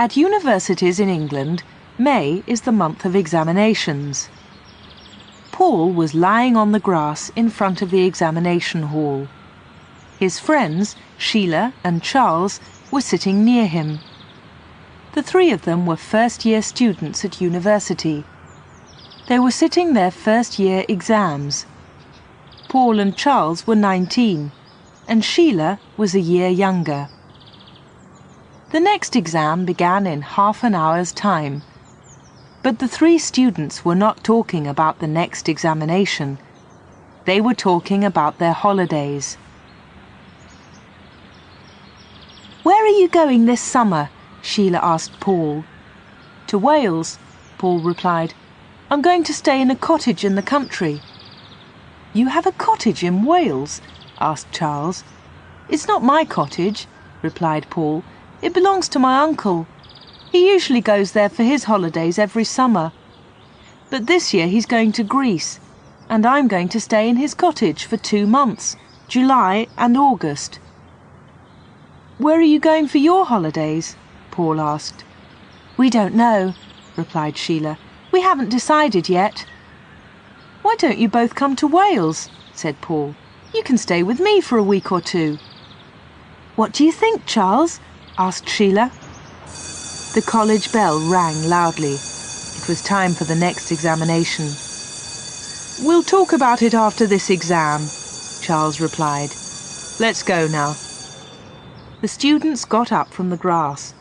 At universities in England, May is the month of examinations. Paul was lying on the grass in front of the examination hall. His friends, Sheila and Charles, were sitting near him. The three of them were first-year students at university. They were sitting their first-year exams. Paul and Charles were 19, and Sheila was a year younger. The next exam began in half an hour's time. But the three students were not talking about the next examination. They were talking about their holidays. "Where are you going this summer?" Sheila asked Paul. "To Wales," Paul replied. "I'm going to stay in a cottage in the country." "You have a cottage in Wales?" asked Charles. "It's not my cottage," replied Paul. "It belongs to my uncle. He usually goes there for his holidays every summer. But this year he's going to Greece, and I'm going to stay in his cottage for 2 months, July and August." "Where are you going for your holidays?" Paul asked. "We don't know," replied Sheila. "We haven't decided yet." "Why don't you both come to Wales?" said Paul. "You can stay with me for a week or 2. "What do you think, Charles?" asked Sheila. The college bell rang loudly. It was time for the next examination. "We'll talk about it after this exam," Charles replied. "Let's go now." The students got up from the grass.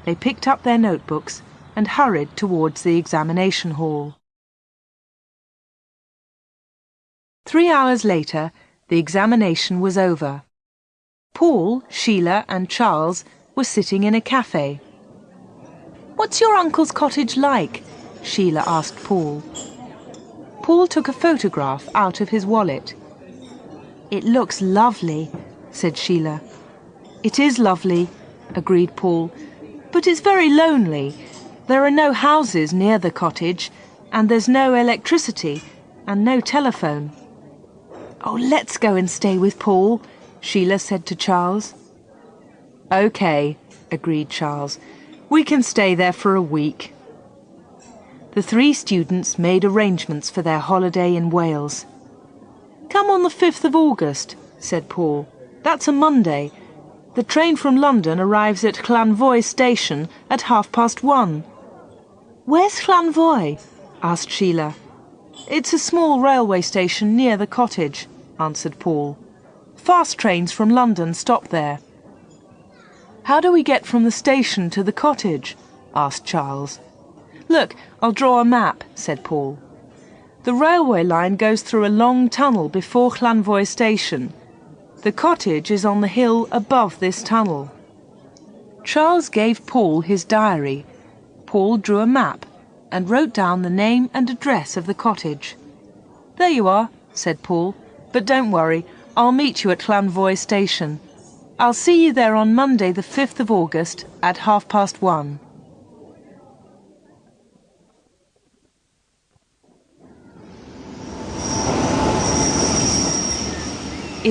They picked up their notebooks and hurried towards the examination hall. 3 hours later, the examination was over. Paul, Sheila and Charles were sitting in a cafe. "What's your uncle's cottage like?" Sheila asked Paul. Paul took a photograph out of his wallet. "It looks lovely," said Sheila. "It is lovely," agreed Paul, "but it's very lonely. There are no houses near the cottage, and there's no electricity and no telephone." "Oh, let's go and stay with Paul," Sheila said to Charles. "OK," agreed Charles. "We can stay there for a week." The three students made arrangements for their holiday in Wales. "Come on the 5th of August," said Paul. "That's a Monday. The train from London arrives at Llanvoy station at 1:30. "Where's Llanvoy?" asked Sheila. "It's a small railway station near the cottage," answered Paul. "Fast trains from London stop there." "How do we get from the station to the cottage?" asked Charles. "Look, I'll draw a map," said Paul. "The railway line goes through a long tunnel before Llanvoy station. The cottage is on the hill above this tunnel." Charles gave Paul his diary. Paul drew a map and wrote down the name and address of the cottage. "There you are," said Paul. "But don't worry, I'll meet you at Llanvoy station. I'll see you there on Monday the 5th of August at 1:30.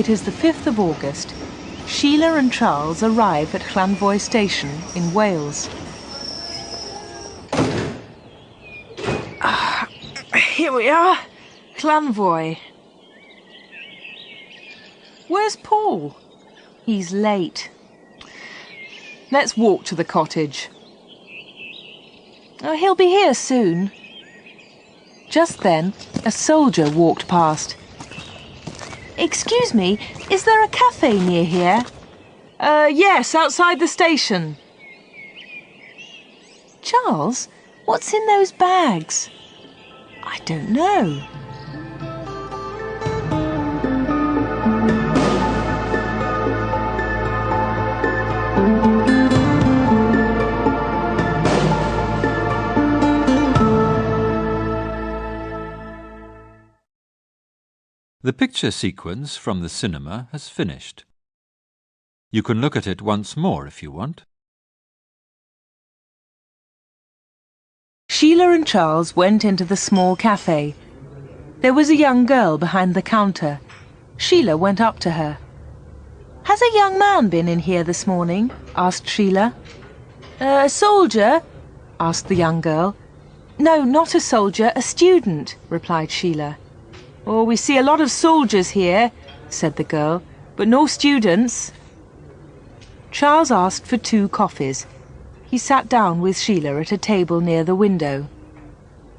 It is the 5th of August. Sheila and Charles arrive at Llanvoy station in Wales. Here we are, Llanvoy. "Where's Paul?" "He's late." "Let's walk to the cottage." "Oh, he'll be here soon." Just then, a soldier walked past. "Excuse me, is there a cafe near here?" Yes, outside the station." "Charles, what's in those bags?" "I don't know." The picture sequence from the cinema has finished. You can look at it once more if you want. Sheila and Charles went into the small cafe. There was a young girl behind the counter. Sheila went up to her. "Has a young man been in here this morning?" asked Sheila. A soldier?" asked the young girl. "No, not a soldier, a student," replied Sheila. "Oh, we see a lot of soldiers here," said the girl, "but no students." Charles asked for 2 coffees. He sat down with Sheila at a table near the window.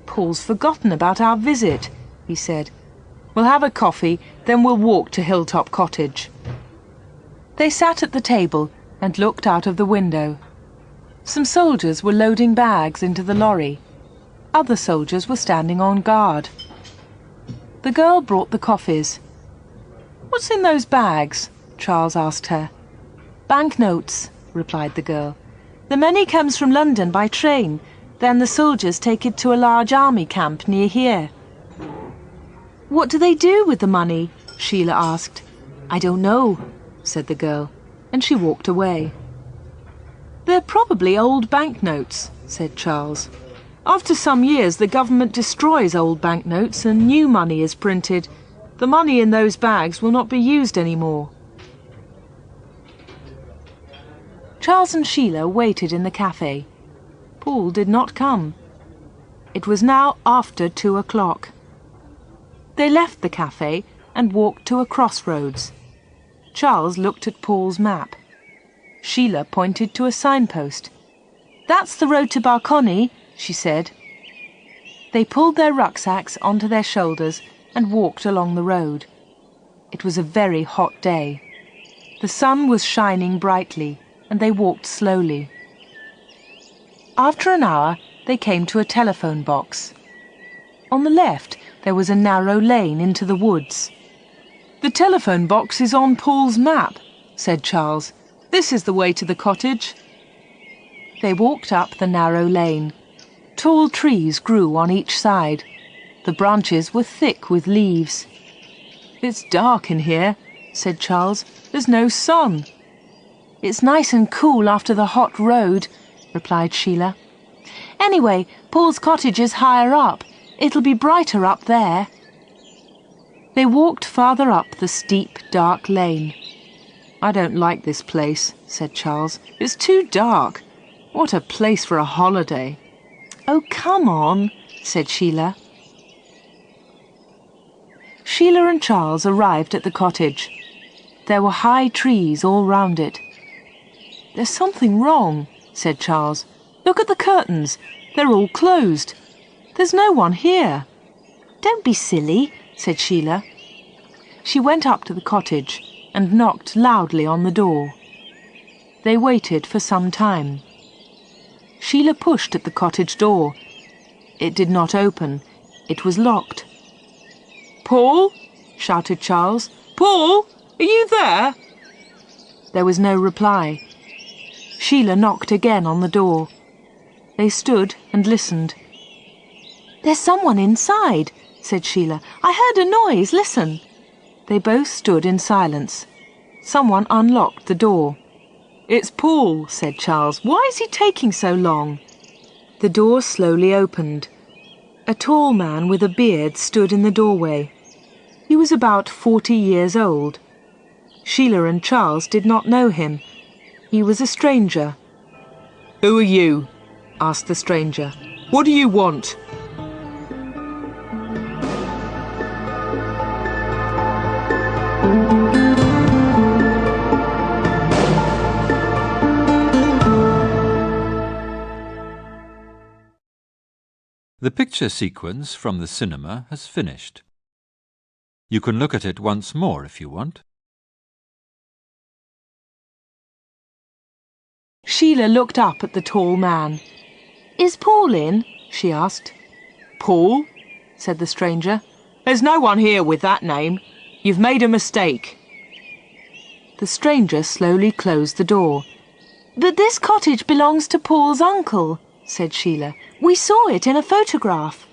"Paul's forgotten about our visit," he said. "We'll have a coffee, then we'll walk to Hilltop Cottage." They sat at the table and looked out of the window. Some soldiers were loading bags into the lorry. Other soldiers were standing on guard. The girl brought the coffees. "What's in those bags?" Charles asked her. "Banknotes," replied the girl. "The money comes from London by train. Then the soldiers take it to a large army camp near here." "What do they do with the money?" Sheila asked. "I don't know," said the girl, and she walked away. "They're probably old banknotes," said Charles. "After some years the government destroys old banknotes and new money is printed. The money in those bags will not be used anymore." Charles and Sheila waited in the cafe. Paul did not come. It was now after 2 o'clock. They left the cafe and walked to a crossroads. Charles looked at Paul's map. Sheila pointed to a signpost. "That's the road to Barcony," she said. They pulled their rucksacks onto their shoulders and walked along the road. It was a very hot day. The sun was shining brightly, and they walked slowly. After an hour, they came to a telephone box. On the left, there was a narrow lane into the woods. "The telephone box is on Paul's map," said Charles. "This is the way to the cottage." They walked up the narrow lane. Tall trees grew on each side. The branches were thick with leaves. "It's dark in here," said Charles. "There's no sun." "It's nice and cool after the hot road," replied Sheila. "Anyway, Paul's cottage is higher up. It'll be brighter up there." They walked farther up the steep, dark lane. "I don't like this place," said Charles. "It's too dark. What a place for a holiday." "Oh, come on," said Sheila. Sheila and Charles arrived at the cottage. There were high trees all round it. "There's something wrong," said Charles. "Look at the curtains. They're all closed. There's no one here." "Don't be silly," said Sheila. She went up to the cottage and knocked loudly on the door. They waited for some time. Sheila pushed at the cottage door. It did not open. It was locked. "Paul?" shouted Charles. "Paul, are you there?" There was no reply. Sheila knocked again on the door. They stood and listened. "There's someone inside," said Sheila. "I heard a noise. Listen." They both stood in silence. Someone unlocked the door. "It's Paul," said Charles. "Why is he taking so long?" The door slowly opened. A tall man with a beard stood in the doorway. He was about 40 years old. Sheila and Charles did not know him. He was a stranger. "Who are you?" asked the stranger. "What do you want?" The picture sequence from the cinema has finished. You can look at it once more if you want. Sheila looked up at the tall man. "Is Paul in?" she asked. "Paul?" said the stranger. "There's no one here with that name. You've made a mistake." The stranger slowly closed the door. "But this cottage belongs to Paul's uncle," said Sheila. "We saw it in a photograph."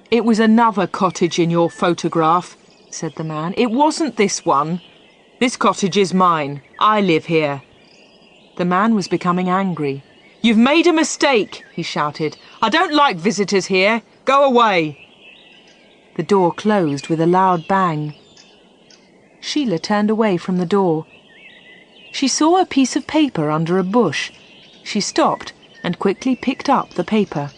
"It was another cottage in your photograph," said the man. "It wasn't this one. This cottage is mine. I live here." The man was becoming angry. "You've made a mistake," he shouted. "I don't like visitors here. Go away." The door closed with a loud bang. Sheila turned away from the door. She saw a piece of paper under a bush. She stopped and quickly picked up the paper.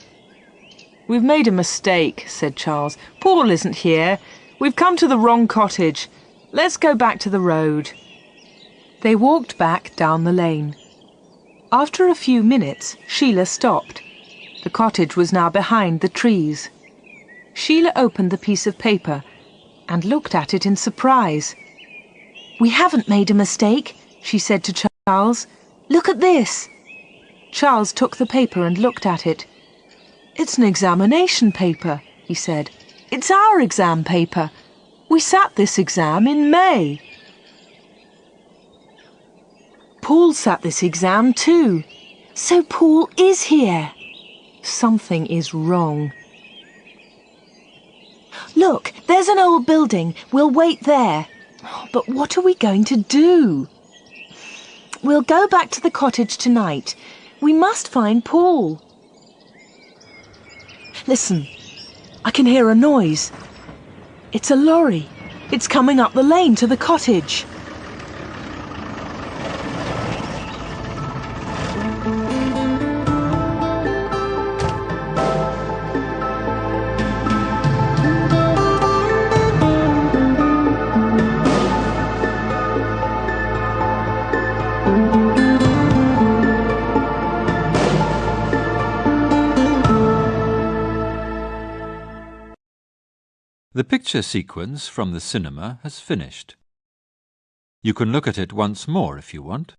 "We've made a mistake," said Charles. "Paul isn't here. We've come to the wrong cottage. Let's go back to the road." They walked back down the lane. After a few minutes, Sheila stopped. The cottage was now behind the trees. Sheila opened the piece of paper and looked at it in surprise. "We haven't made a mistake," she said to Charles. "Look at this." Charles took the paper and looked at it. "It's an examination paper," he said. "It's our exam paper. We sat this exam in May." "Paul sat this exam too. So Paul is here." Something is wrong. "Look, there's an old building. We'll wait there. But what are we going to do?" "We'll go back to the cottage tonight. We must find Paul." "Listen, I can hear a noise. It's a lorry. It's coming up the lane to the cottage." The picture sequence from the cinema has finished. You can look at it once more if you want.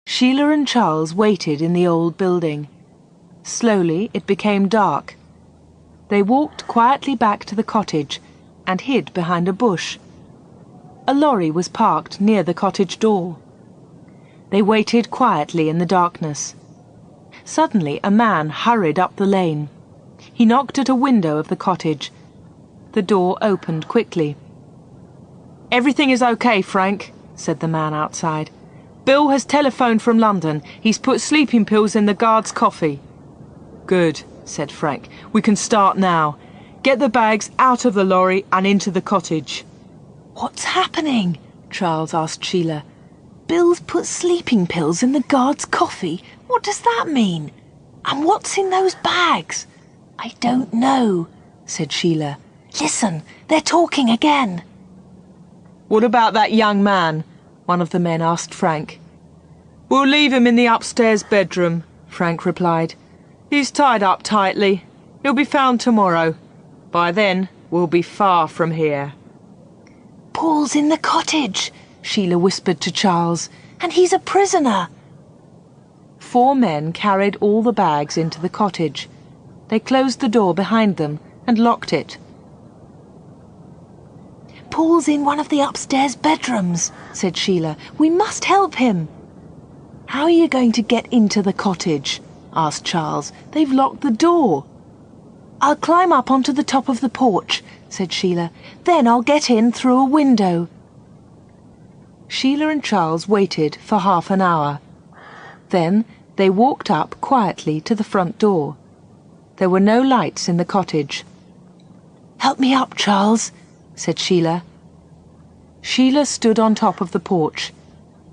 Sheila and Charles waited in the old building. Slowly it became dark. They walked quietly back to the cottage and hid behind a bush. A lorry was parked near the cottage door. They waited quietly in the darkness. Suddenly a man hurried up the lane. He knocked at a window of the cottage. The door opened quickly. "Everything is okay, Frank," said the man outside. "Bill has telephoned from London. He's put sleeping pills in the guard's coffee." "Good," said Frank. "We can start now. Get the bags out of the lorry and into the cottage." "What's happening?" Charles asked Sheila. "Bill's put sleeping pills in the guard's coffee. What does that mean? And what's in those bags?" "I don't know," said Sheila. "Listen, they're talking again." "What about that young man?" one of the men asked Frank. "We'll leave him in the upstairs bedroom," Frank replied. "He's tied up tightly. He'll be found tomorrow. By then, we'll be far from here." "Paul's in the cottage," Sheila whispered to Charles, "and he's a prisoner." 4 men carried all the bags into the cottage. They closed the door behind them and locked it. "Paul's in one of the upstairs bedrooms," said Sheila. "We must help him." "How are you going to get into the cottage?" asked Charles. "They've locked the door." "I'll climb up onto the top of the porch," said Sheila. "Then I'll get in through a window." Sheila and Charles waited for half an hour. Then they walked up quietly to the front door. There were no lights in the cottage. "Help me up, Charles," said Sheila. Sheila stood on top of the porch.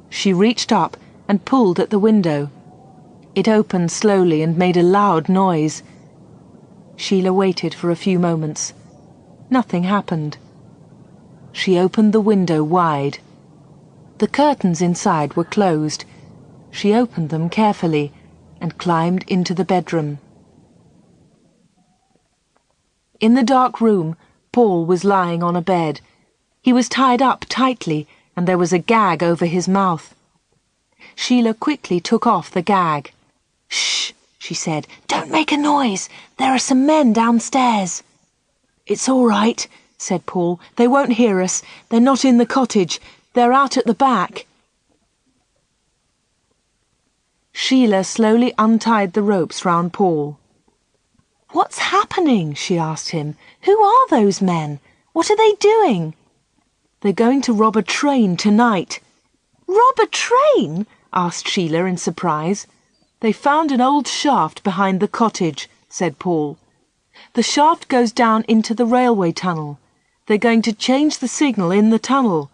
She reached up and pulled at the window. It opened slowly and made a loud noise. Sheila waited for a few moments. Nothing happened. She opened the window wide. The curtains inside were closed. She opened them carefully and climbed into the bedroom. In the dark room, Paul was lying on a bed. He was tied up tightly, and there was a gag over his mouth. Sheila quickly took off the gag. "Shh," she said. "Don't make a noise. There are some men downstairs." "It's all right," said Paul. "They won't hear us. They're not in the cottage. They're out at the back." Sheila slowly untied the ropes round Paul. "What's happening?" she asked him. "Who are those men? What are they doing?" "They're going to rob a train tonight." "Rob a train?" asked Sheila in surprise. "They found an old shaft behind the cottage," said Paul. "The shaft goes down into the railway tunnel. They're going to change the signal in the tunnel.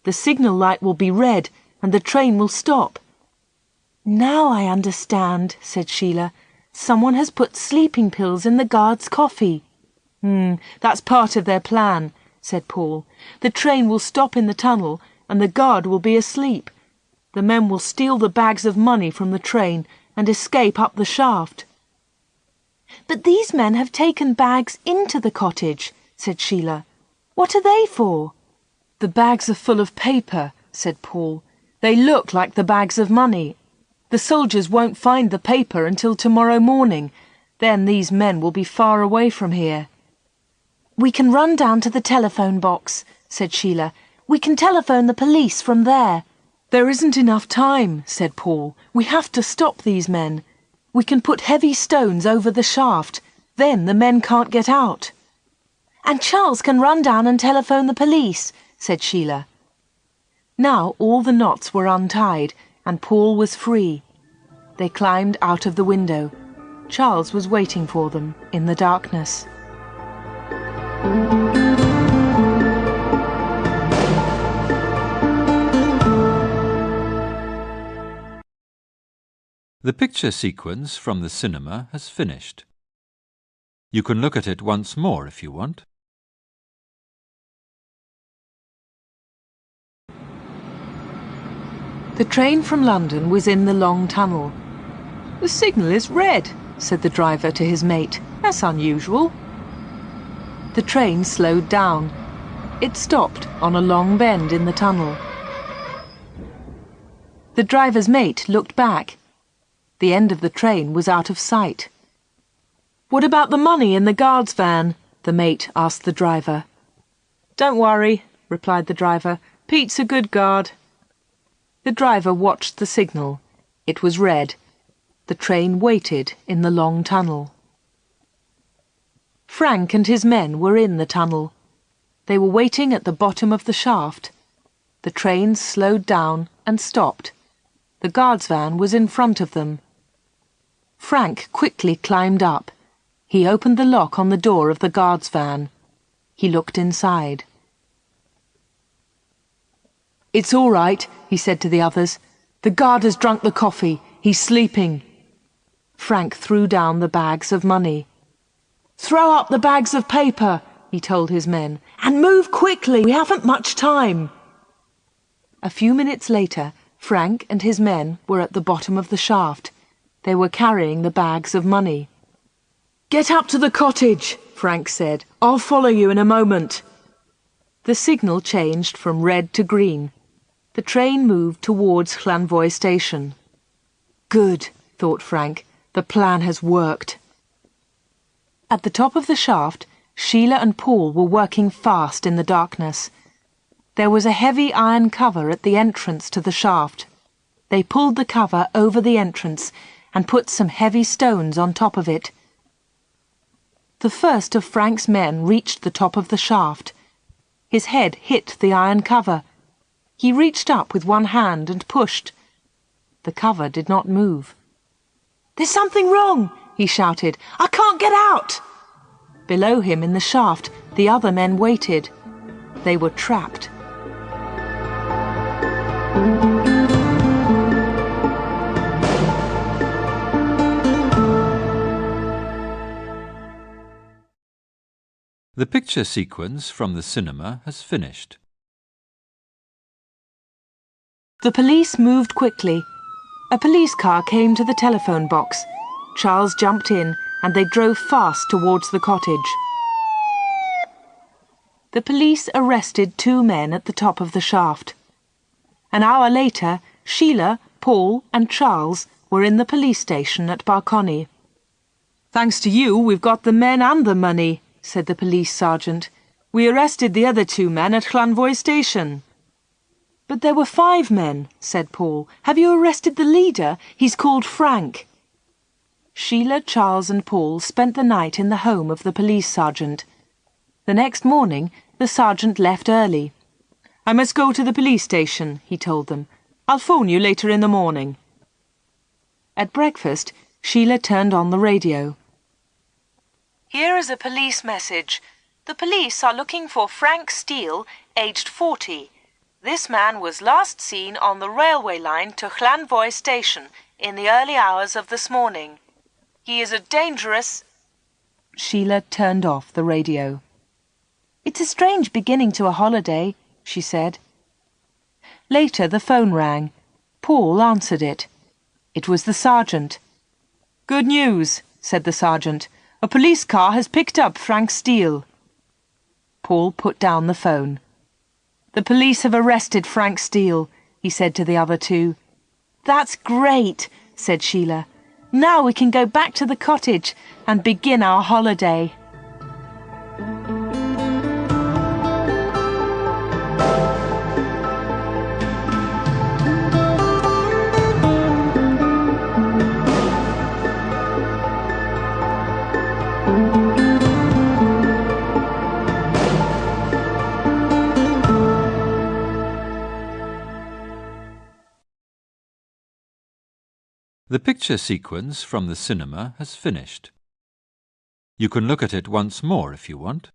The signal light will be red and the train will stop." "Now I understand," said Sheila. "Someone has put sleeping pills in the guard's coffee." That's part of their plan," said Paul. "The train will stop in the tunnel and the guard will be asleep. The men will steal the bags of money from the train and escape up the shaft." "But these men have taken bags into the cottage," said Sheila. "What are they for?" "The bags are full of paper," said Paul. "They look like the bags of money. The soldiers won't find the paper until tomorrow morning. Then these men will be far away from here." "We can run down to the telephone box," said Sheila. "We can telephone the police from there." "There isn't enough time," said Paul. "We have to stop these men. We can put heavy stones over the shaft. Then the men can't get out." "And Charles can run down and telephone the police," said Sheila. Now all the knots were untied and Paul was free. They climbed out of the window. Charles was waiting for them in the darkness. The picture sequence from the cinema has finished. You can look at it once more if you want. The train from London was in the long tunnel. "The signal is red," said the driver to his mate. "That's unusual." The train slowed down. It stopped on a long bend in the tunnel. The driver's mate looked back. The end of the train was out of sight. "What about the money in the guard's van?" the mate asked the driver. "Don't worry," replied the driver. "Pete's a good guard." The driver watched the signal. It was red. The train waited in the long tunnel. Frank and his men were in the tunnel. They were waiting at the bottom of the shaft. The train slowed down and stopped. The guard's van was in front of them. Frank quickly climbed up. He opened the lock on the door of the guard's van. He looked inside. "It's all right," he said to the others. "The guard has drunk the coffee. He's sleeping." Frank threw down the bags of money. "Throw up the bags of paper," he told his men. "And move quickly. We haven't much time." A few minutes later, Frank and his men were at the bottom of the shaft. They were carrying the bags of money. "Get up to the cottage," Frank said. "I'll follow you in a moment." The signal changed from red to green. The train moved towards Llanvoy station. "Good," thought Frank. "The plan has worked." At the top of the shaft, Sheila and Paul were working fast in the darkness. There was a heavy iron cover at the entrance to the shaft. They pulled the cover over the entrance and put some heavy stones on top of it. The first of Frank's men reached the top of the shaft. His head hit the iron cover. He reached up with one hand and pushed. The cover did not move. "There's something wrong," he shouted. "I can't get out." Below him in the shaft, the other men waited. They were trapped. The picture sequence from the cinema has finished. The police moved quickly. A police car came to the telephone box. Charles jumped in and they drove fast towards the cottage. The police arrested 2 men at the top of the shaft. An hour later, Sheila, Paul and Charles were in the police station at Barcony. "Thanks to you, we've got the men and the money," said the police sergeant. "We arrested the other 2 men at Llanvoy station." "But there were 5 men," said Paul. "Have you arrested the leader? He's called Frank." Sheila, Charles and Paul spent the night in the home of the police sergeant. The next morning, the sergeant left early. "I must go to the police station," he told them. "I'll phone you later in the morning." At breakfast, Sheila turned on the radio. "Here is a police message. The police are looking for Frank Steele, aged 40. This man was last seen on the railway line to Llanvoy station in the early hours of this morning. He is a dangerous... Sheila turned off the radio. It's a strange beginning to a holiday, she said. Later the phone rang. Paul answered it. It was the sergeant. Good news, said the sergeant. A police car has picked up Frank Steele. Paul put down the phone. The police have arrested Frank Steele, he said to the other two. That's great, said Sheila. Now we can go back to the cottage and begin our holiday. The picture sequence from the cinema has finished. You can look at it once more if you want.